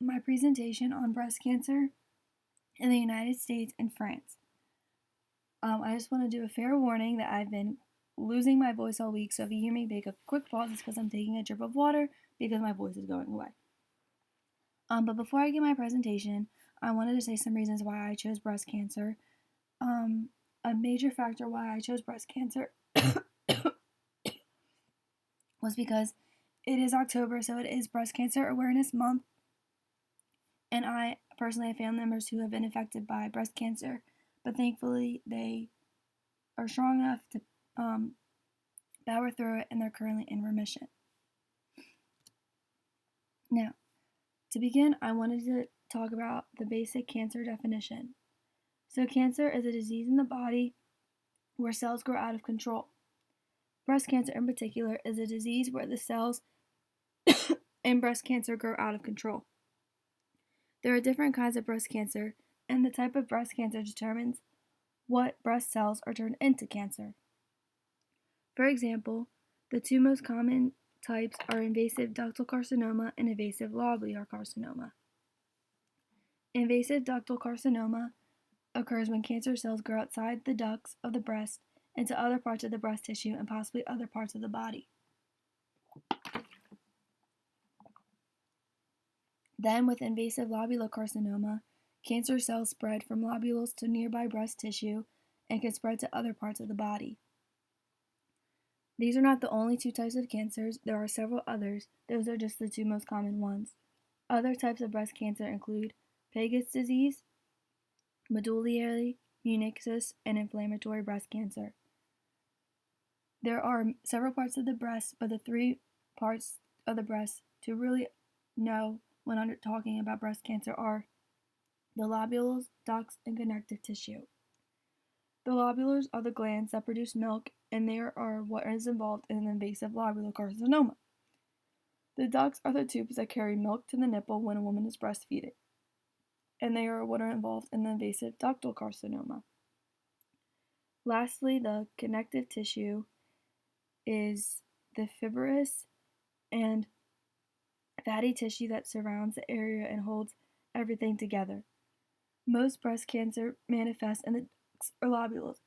my presentation on breast cancer in the United States and France. I just want to do a fair warning that I've been losing my voice all week, so if you hear me take a quick pause, it's because I'm taking a drip of water because my voice is going away. But before I get my presentation, I wanted to say some reasons why I chose breast cancer. A major factor why I chose breast cancer was because it is October, so it is Breast Cancer Awareness Month, and I personally have family members who have been affected by breast cancer, but thankfully they are strong enough to power through it, and they're currently in remission. Now, to begin, I wanted to talk about the basic cancer definition. So, cancer is a disease in the body where cells grow out of control. Breast cancer, in particular, is a disease where the cells in breast cancer grow out of control. There are different kinds of breast cancer, and the type of breast cancer determines what breast cells are turned into cancer. For example, the two most common types are invasive ductal carcinoma and invasive lobular carcinoma. Invasive ductal carcinoma occurs when cancer cells grow outside the ducts of the breast into other parts of the breast tissue and possibly other parts of the body. Then, with invasive lobular carcinoma, cancer cells spread from lobules to nearby breast tissue and can spread to other parts of the body. These are not the only two types of cancers, there are several others. Those are just the two most common ones. Other types of breast cancer include Peyer's disease, medullary mucosis, and inflammatory breast cancer. There are several parts of the breast, but the three parts of the breast to really know when talking about breast cancer are the lobules, ducts, and connective tissue. The lobules are the glands that produce milk, and they are what is involved in an invasive lobular carcinoma. The ducts are the tubes that carry milk to the nipple when a woman is breastfeeding, and they are what are involved in the invasive ductal carcinoma. Lastly, the connective tissue is the fibrous and fatty tissue that surrounds the area and holds everything together. Most breast cancer manifests in the ducts or lobules,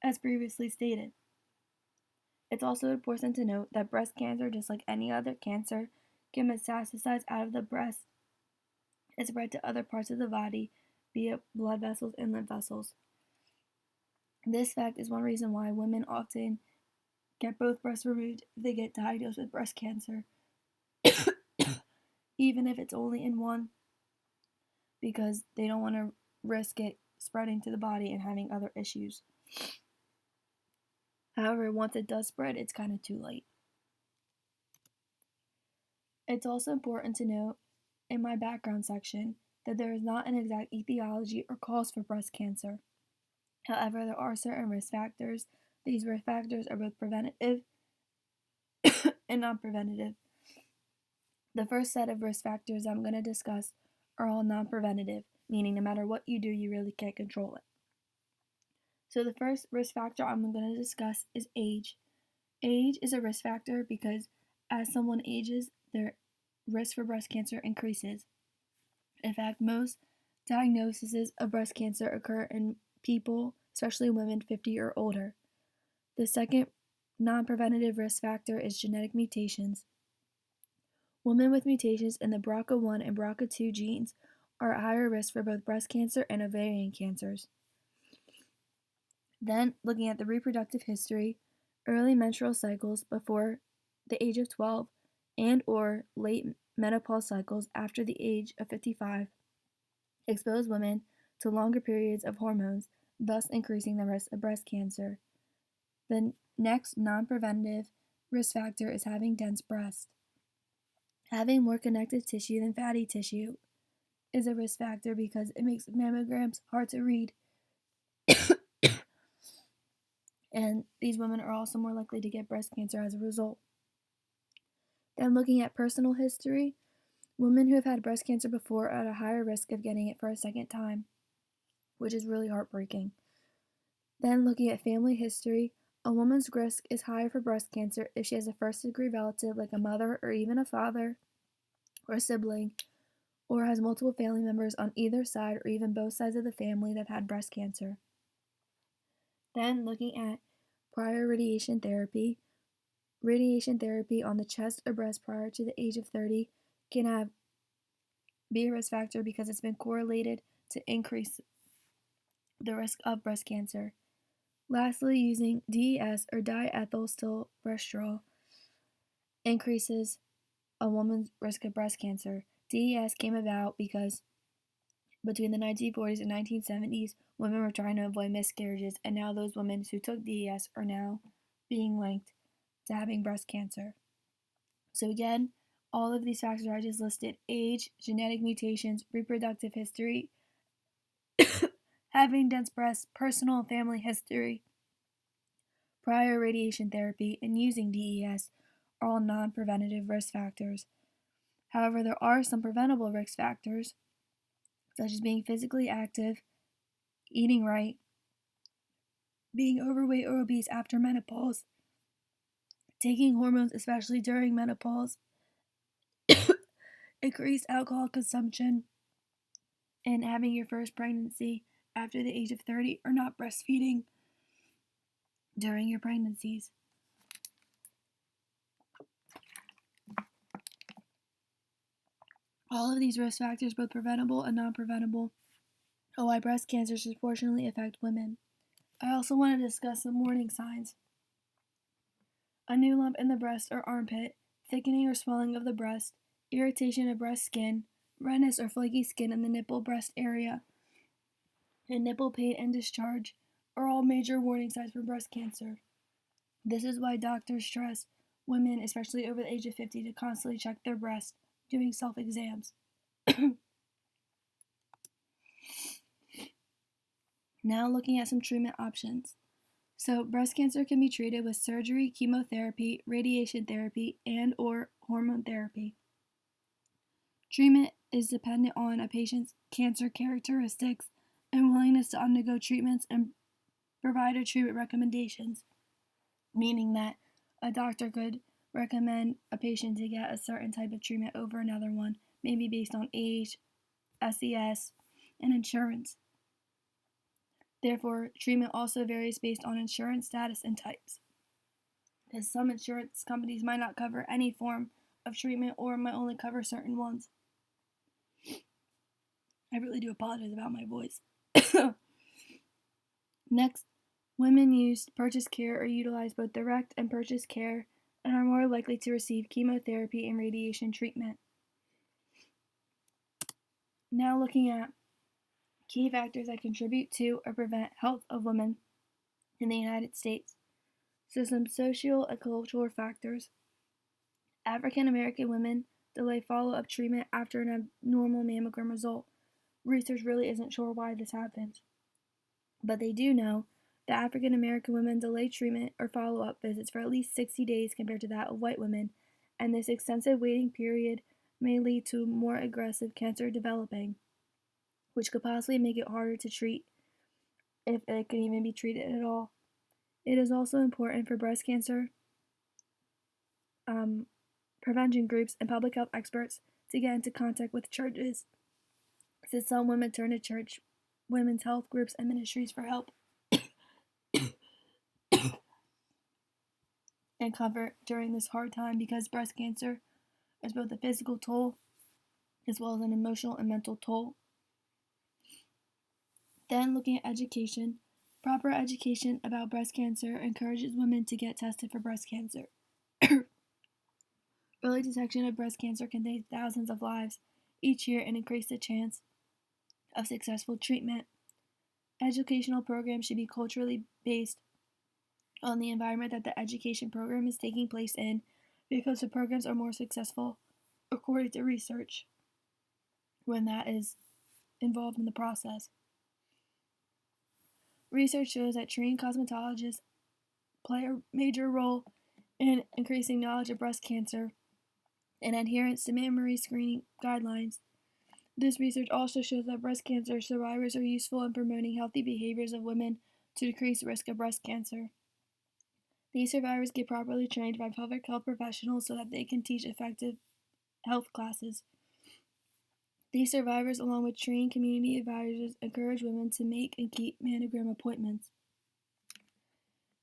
as previously stated. It's also important to note that breast cancer, just like any other cancer, can metastasize out of the breast and spread to other parts of the body via blood vessels and lymph vessels. This fact is one reason why women often get both breasts removed if they get diagnosed with breast cancer, even if it's only in one, because they don't want to risk it spreading to the body and having other issues. However, once it does spread, it's kind of too late. It's also important to note in my background section that there is not an exact etiology or cause for breast cancer. However, there are certain risk factors. These risk factors are both preventative and non-preventative. The first set of risk factors I'm going to discuss are all non-preventative, meaning no matter what you do, you really can't control it. So the first risk factor I'm going to discuss is age. Age is a risk factor because as someone ages, their risk for breast cancer increases. In fact, most diagnoses of breast cancer occur in people, especially women 50 or older. The second non-preventative risk factor is genetic mutations. Women with mutations in the BRCA1 and BRCA2 genes are at higher risk for both breast cancer and ovarian cancers. Then, looking at the reproductive history, early menstrual cycles before the age of 12 and or late menopause cycles after the age of 55 expose women to longer periods of hormones, thus increasing the risk of breast cancer. The next non-preventative risk factor is having dense breasts. Having more connective tissue than fatty tissue is a risk factor because it makes mammograms hard to read. And these women are also more likely to get breast cancer as a result. Then looking at personal history, women who have had breast cancer before are at a higher risk of getting it for a second time, which is really heartbreaking. Then looking at family history, a woman's risk is higher for breast cancer if she has a first-degree relative like a mother or even a father, or sibling, or has multiple family members on either side or even both sides of the family that had breast cancer. Then looking at prior radiation therapy. Radiation therapy on the chest or breast prior to the age of 30 can be a risk factor because it's been correlated to increase the risk of breast cancer. Lastly, using DES or diethylstilbestrol increases a woman's risk of breast cancer. DES came about because between the 1940s and 1970s, women were trying to avoid miscarriages, and now those women who took DES are now being linked to having breast cancer. So again, all of these factors I just listed: age, genetic mutations, reproductive history, having dense breasts, personal and family history, prior radiation therapy, and using DES are all non-preventative risk factors. However, there are some preventable risk factors, such as being physically active, eating right, being overweight or obese after menopause, taking hormones especially during menopause, increased alcohol consumption, and having your first pregnancy after the age of 30, or not breastfeeding during your pregnancies. All of these risk factors, both preventable and non-preventable, are why breast cancer disproportionately affect women. I also want to discuss some warning signs. A new lump in the breast or armpit, thickening or swelling of the breast, irritation of breast skin, redness or flaky skin in the nipple breast area, and nipple pain and discharge are all major warning signs for breast cancer. This is why doctors stress women, especially over the age of 50, to constantly check their breast, doing self-exams. Now looking at some treatment options. So breast cancer can be treated with surgery, chemotherapy, radiation therapy, and or hormone therapy. Treatment is dependent on a patient's cancer characteristics and willingness to undergo treatments and provider treatment recommendations, meaning that a doctor could recommend a patient to get a certain type of treatment over another one, maybe based on age, SES, and insurance. Therefore, treatment also varies based on insurance status and types, because some insurance companies might not cover any form of treatment or might only cover certain ones. I really do apologize about my voice. Next, women use purchased care or utilize both direct and purchased care and are more likely to receive chemotherapy and radiation treatment. Now looking at key factors that contribute to or prevent health of women in the United States. So some social and cultural factors. African American women delay follow-up treatment after an abnormal mammogram result. Research really isn't sure why this happens, but they do know that African American women delay treatment or follow-up visits for at least 60 days compared to that of white women, and this extensive waiting period may lead to more aggressive cancer developing, which could possibly make it harder to treat, if it can even be treated at all. It is also important for breast cancer prevention groups and public health experts to get into contact with churches, since some women turn to church, women's health groups, and ministries for help and comfort during this hard time, because breast cancer is both a physical toll as well as an emotional and mental toll. Then looking at education. Proper education about breast cancer encourages women to get tested for breast cancer. Early detection of breast cancer can save thousands of lives each year and increase the chance of successful treatment. Educational programs should be culturally based on the environment that the education program is taking place in, because the programs are more successful, according to research, when that is involved in the process. Research shows that trained cosmetologists play a major role in increasing knowledge of breast cancer and adherence to mammary screening guidelines. This research also shows that breast cancer survivors are useful in promoting healthy behaviors of women to decrease risk of breast cancer. These survivors get properly trained by public health professionals so that they can teach effective health classes. These survivors, along with trained community advisors, encourage women to make and keep mammogram appointments.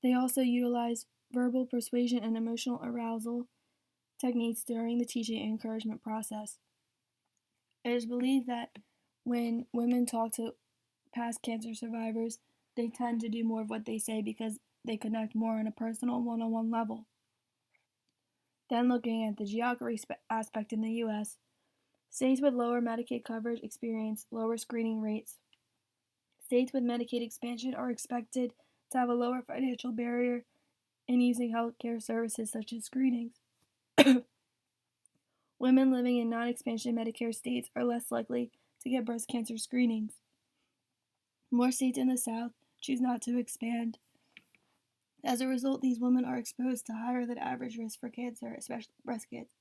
They also utilize verbal persuasion and emotional arousal techniques during the teaching and encouragement process. It is believed that when women talk to past cancer survivors, they tend to do more of what they say because they connect more on a personal, one-on-one level. Then looking at the geography aspect in the U.S., states with lower Medicaid coverage experience lower screening rates. States with Medicaid expansion are expected to have a lower financial barrier in using healthcare services such as screenings. Women living in non-expansion Medicare states are less likely to get breast cancer screenings. More states in the South choose not to expand. As a result, these women are exposed to higher than average risk for cancer, especially breast cancer.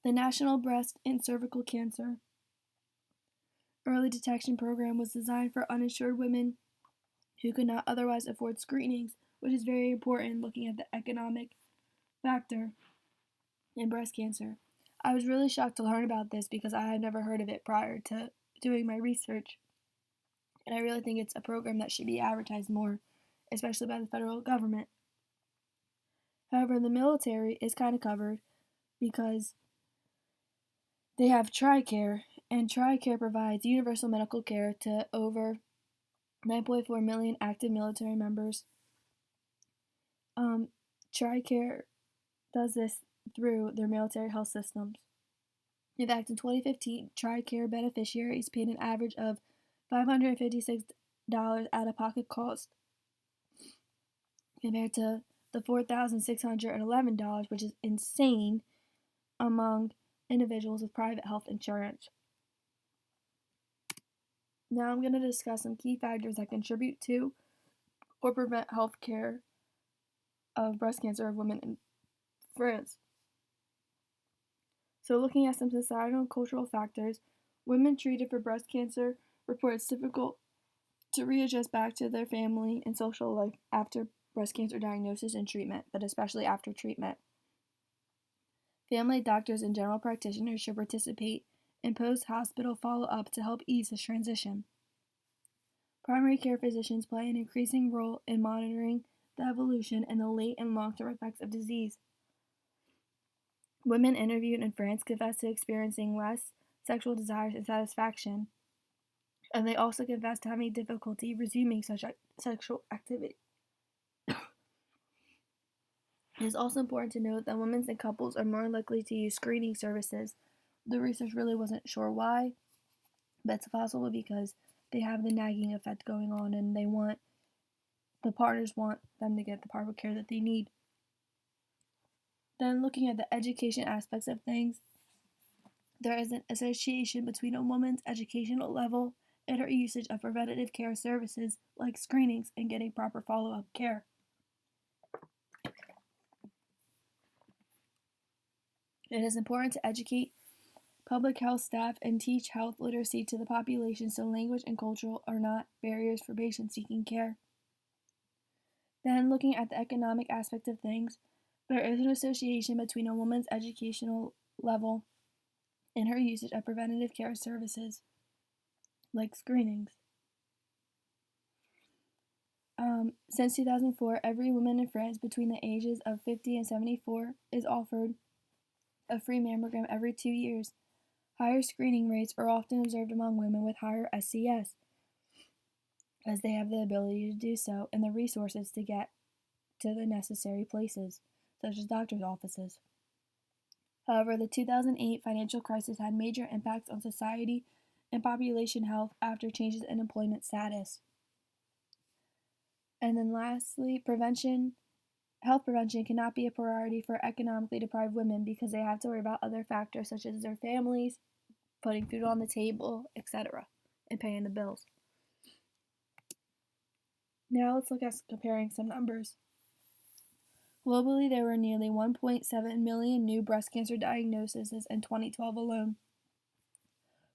The National Breast and Cervical Cancer Early Detection Program was designed for uninsured women who could not otherwise afford screenings, which is very important looking at the economic factor in breast cancer. I was really shocked to learn about this because I had never heard of it prior to doing my research. And I really think it's a program that should be advertised more, especially by the federal government. However, the military is kind of covered because they have TRICARE, and TRICARE provides universal medical care to over 9.4 million active military members. TRICARE does this through their military health systems. In fact, in 2015, TRICARE beneficiaries paid an average of $556 out-of-pocket cost compared to the $4,611, which is insane among individuals with private health insurance. Now I'm going to discuss some key factors that contribute to or prevent health care of breast cancer of women in France. So looking at some societal and cultural factors, women treated for breast cancer report it's difficult to readjust back to their family and social life after breast cancer diagnosis and treatment, but especially after treatment. Family doctors and general practitioners should participate in post-hospital follow-up to help ease this transition. Primary care physicians play an increasing role in monitoring the evolution and the late and long-term effects of disease. Women interviewed in France confess to experiencing less sexual desires and satisfaction, and they also confess to having difficulty resuming such sexual activity. It is also important to note that women and couples are more likely to use screening services. The research really wasn't sure why, but it's possible because they have the nagging effect going on and the partners want them to get the proper care that they need. Then looking at the education aspects of things, there is an association between a woman's educational level and her usage of preventative care services like screenings and getting proper follow-up care. It is important to educate public health staff and teach health literacy to the population so language and culture are not barriers for patients seeking care. Then, looking at the economic aspect of things, there is an association between a woman's educational level and her usage of preventative care services, like screenings. Since 2004, every woman in France between the ages of 50 and 74 is offered a free mammogram every 2 years. Higher screening rates are often observed among women with higher SCS, as they have the ability to do so and the resources to get to the necessary places, such as doctor's offices. However, the 2008 financial crisis had major impacts on society and population health after changes in employment status. And then lastly, health prevention cannot be a priority for economically deprived women because they have to worry about other factors such as their families, putting food on the table, etc., and paying the bills. Now let's look at comparing some numbers. Globally, there were nearly 1.7 million new breast cancer diagnoses in 2012 alone.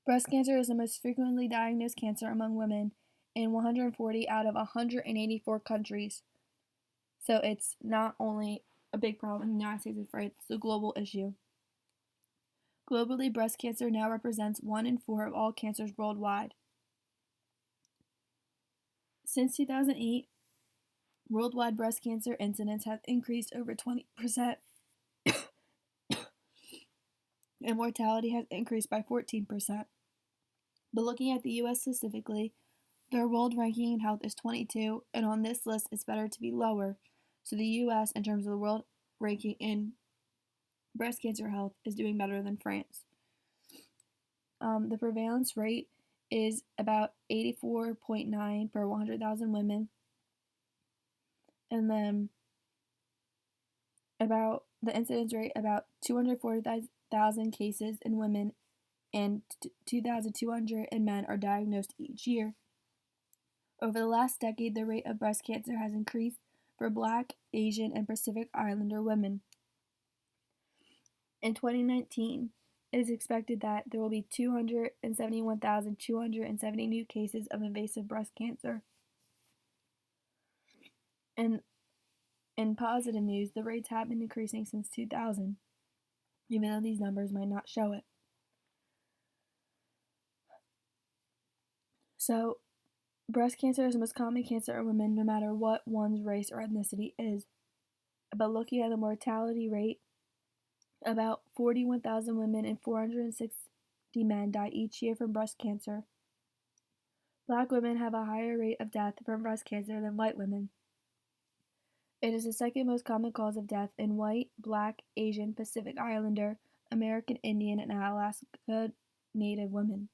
Breast cancer is the most frequently diagnosed cancer among women in 140 out of 184 countries. So it's not only a big problem in the United States and France, it's a global issue. Globally, breast cancer now represents 1 in 4 of all cancers worldwide. Since 2008, worldwide breast cancer incidence has increased over 20%, and mortality has increased by 14%. But looking at the US specifically, their world ranking in health is 22, and on this list it's better to be lower. So the US, in terms of the world ranking in breast cancer health, is doing better than France. The prevalence rate is about 84.9 per 100,000 women. And then about the incidence rate, about 240,000 cases in women and 2,200 in men are diagnosed each year. Over the last decade, the rate of breast cancer has increased for Black, Asian, and Pacific Islander women. In 2019, it is expected that there will be 271,270 new cases of invasive breast cancer. And in positive news, the rates have been increasing since 2000, even though these numbers might not show it. So, breast cancer is the most common cancer in women, no matter what one's race or ethnicity is. But looking at the mortality rate, about 41,000 women and 460 men die each year from breast cancer. Black women have a higher rate of death from breast cancer than white women. It is the second most common cause of death in white, Black, Asian, Pacific Islander, American Indian, and Alaska Native women.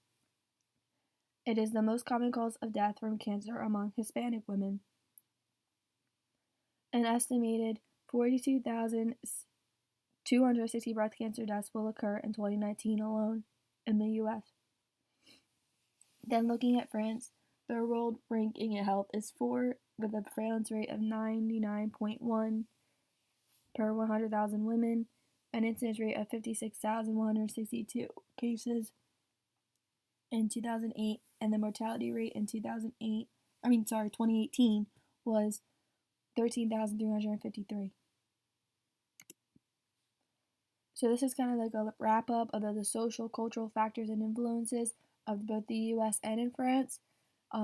It is the most common cause of death from cancer among Hispanic women. An estimated 42,260 breast cancer deaths will occur in 2019 alone in the US. Then looking at France, their world ranking in health is 4, with a prevalence rate of 99.1 per 100,000 women, an incidence rate of 56,162 cases in 2008, and the mortality rate in 2018 was 13,353. So this is kind of like a wrap up of the social, cultural factors and influences of both the US and in France.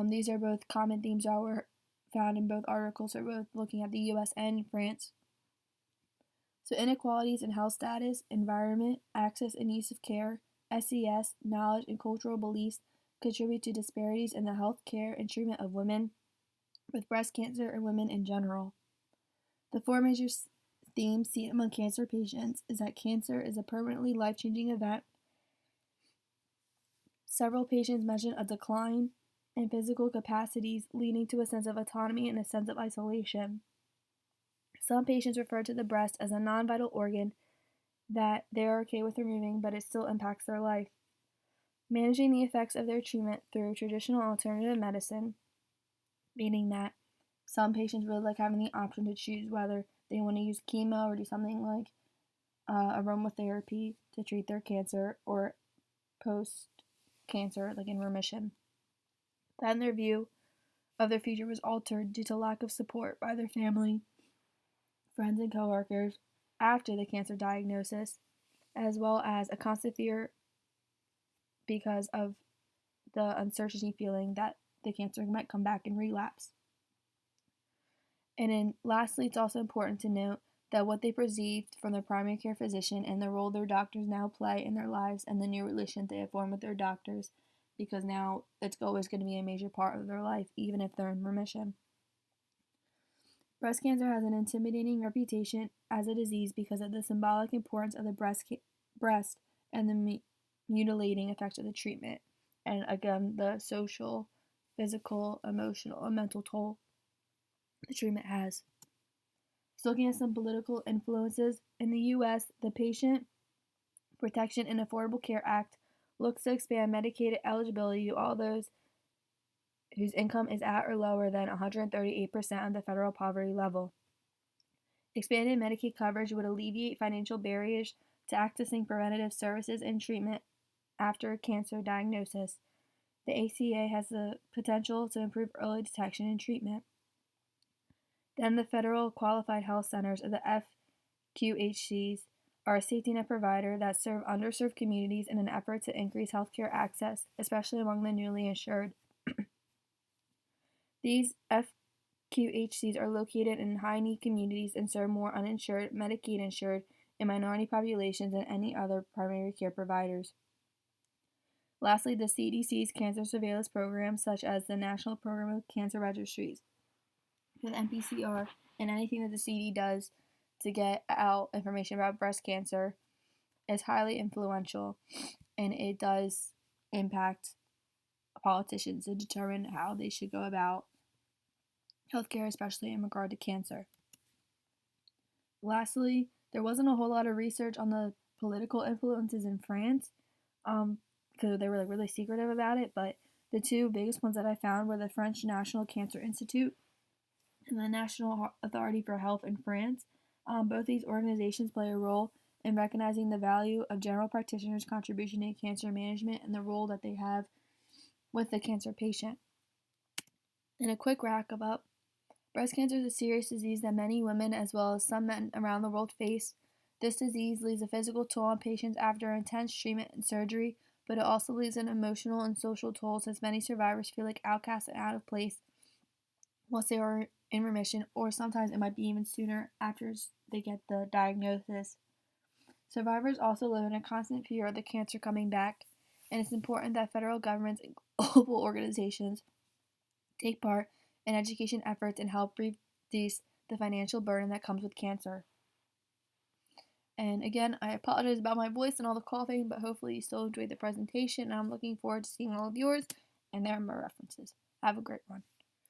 These are both common themes that were found in both articles, so both looking at the US and France. So inequalities in health status, environment, access and use of care, SES, knowledge, and cultural beliefs contribute to disparities in the health care and treatment of women with breast cancer and women in general. The four major themes seen among cancer patients is that cancer is a permanently life-changing event. Several patients mention a decline in physical capacities, leading to a sense of autonomy and a sense of isolation. Some patients refer to the breast as a non-vital organ that they are okay with removing, but it still impacts their life. Managing the effects of their treatment through traditional alternative medicine, meaning that some patients really like having the option to choose whether they want to use chemo or do something like aromatherapy to treat their cancer, or post-cancer, like in remission. Then their view of their future was altered due to lack of support by their family, friends, and coworkers after the cancer diagnosis, as well as a constant fear because of the uncertainty feeling that the cancer might come back and relapse. And then lastly, it's also important to note that what they perceived from their primary care physician and the role their doctors now play in their lives and the new relation they have formed with their doctors, because now it's always going to be a major part of their life, even if they're in remission. Breast cancer has an intimidating reputation as a disease because of the symbolic importance of the breast and the mutilating effects of the treatment, and again, the social, physical, emotional, and mental toll the treatment has. So looking at some political influences, in the U.S., the Patient Protection and Affordable Care Act looks to expand Medicaid eligibility to all those whose income is at or lower than 138% of the federal poverty level. Expanded Medicaid coverage would alleviate financial barriers to accessing preventative services and treatment after a cancer diagnosis. The ACA has the potential to improve early detection and treatment. Then the Federal Qualified Health Centers, or the FQHCs, are a safety net provider that serve underserved communities in an effort to increase healthcare access, especially among the newly insured. These FQHCs are located in high-need communities and serve more uninsured, Medicaid-insured, and minority populations than any other primary care providers. Lastly, the CDC's cancer surveillance programs, such as the National Program of Cancer Registries, with NPCR, and anything that the CD does to get out information about breast cancer, is highly influential, and it does impact politicians to determine how they should go about healthcare, especially in regard to cancer. Lastly, there wasn't a whole lot of research on the political influences in France, because they were really secretive about it, but the two biggest ones that I found were the French National Cancer Institute and the National Authority for Health in France. Both these organizations play a role in recognizing the value of general practitioners' contribution to cancer management and the role that they have with the cancer patient. And a quick wrap up, breast cancer is a serious disease that many women as well as some men around the world face. This disease leaves a physical toll on patients after intense treatment and surgery, but it also leaves an emotional and social toll since many survivors feel like outcasts and out of place once they are in remission, or sometimes it might be even sooner after they get the diagnosis. Survivors also live in a constant fear of the cancer coming back, and it's important that federal governments and global organizations take part in education efforts and help reduce the financial burden that comes with cancer. And again, I apologize about my voice and all the coughing, but hopefully you still enjoyed the presentation, and I'm looking forward to seeing all of yours, and there are my references. Have a great one.